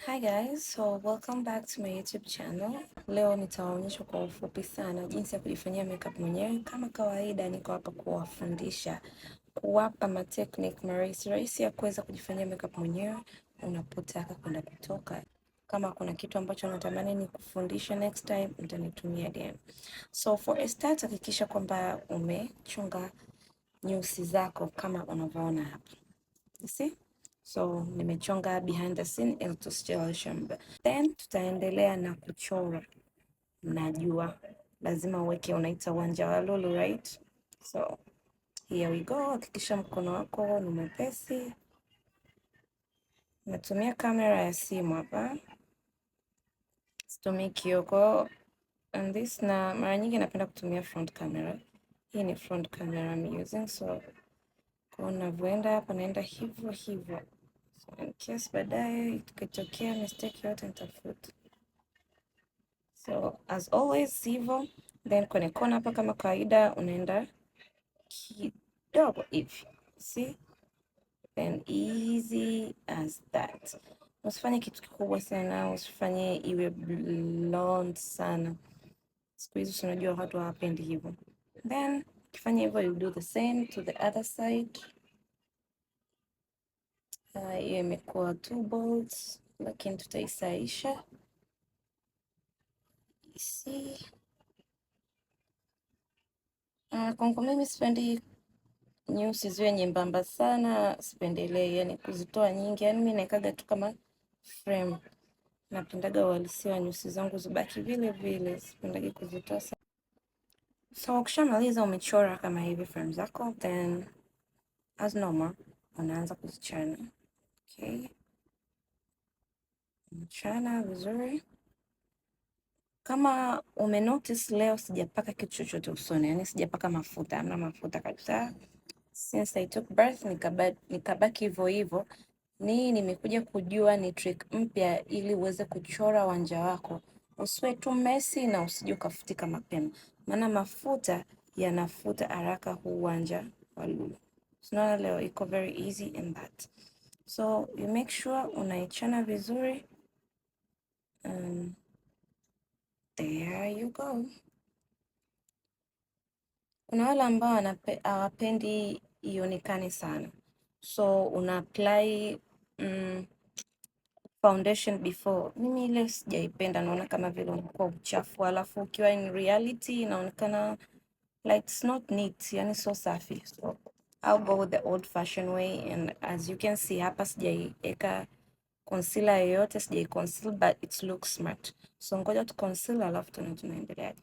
Hi guys, so welcome back to my YouTube channel. Leo nitawaonyesha kwa ufupi sana jinsi ya kujifanyia makeup mwenyewe. Kama kawaida, niko hapa kuwafundisha, kuwapa technique rahisi ya kuweza kujifanyia makeup mwenyewe unapotaka kwenda kutoka. Kama kuna kitu ambacho natamani ni kufundisha next time, mtanitumia DM. So for a start, hakikisha kwamba umechonga nyusi zako kama unavyoona hapa. You see? So nimechonga behind the scene ili tusicheleweshe muda. Then tutaendelea na kuchora. Najua lazima uweke unaita uwanja wa lulu, right? So here we go. Hakikisha mkono wako ni mwepesi. Natumia kamera ya simu hapa, situmii kioo. And this, na mara nyingi napenda kutumia front camera. Hii ni front camera I'm using, so kwa unavyoenda hapa naenda hivyo hivyo. So in case baadaye ikitokea mistake yote nitafuta. So as always hivyo, then kwenye kona hapa kama kawaida unaenda kidogo hivi. See? Then easy as that. Usifanye kitu kikubwa sana, usifanye iwe blonde sana. Siku hizi unajua watu hawapendi hivyo. Then ukifanya hivyo you do the same to the other side. Hiyo imekuwa 2 bolts, lakini tutaisaisha. See? Kwangu mimi sipendi nyusi ziwe nyembamba sana, sipendelei yani kuzitoa nyingi, yani mimi naikaga tu kama frame. Napendaga uhalisia wa nyusi zangu zibaki vile vile, sipendagi kuzitoa sana. So ukishamaliza umechora kama hivi frame zako, then as normal unaanza kuzichana. Okay, unachana vizuri. Kama umenotice leo sijapaka kitu chochote usoni, yani sijapaka mafuta, hamna mafuta kabisa. Since I took birth nikabaki hivyo hivyo. Nimekuja kujua ni trick mpya ili uweze kuchora wanja wako usiwe tu messy na usije ukafutika mapema, maana mafuta yanafuta haraka huu wanja wa lulu. So leo iko very easy in that. So you make sure unaichana vizuri. There you go. Kuna wale ambao hawapendi ionekane sana, so una apply foundation before. Mimi ile sijaipenda, naona kama vile unakuwa uchafu, alafu ukiwa in reality inaonekana like it's not neat, yani so safi. So I'll go with the old fashioned way, and as you can see hapa sijaiweka concealer yoyote, sijai conceal, but it looks smart. So ngoja tu conceal alafu tunaendelea.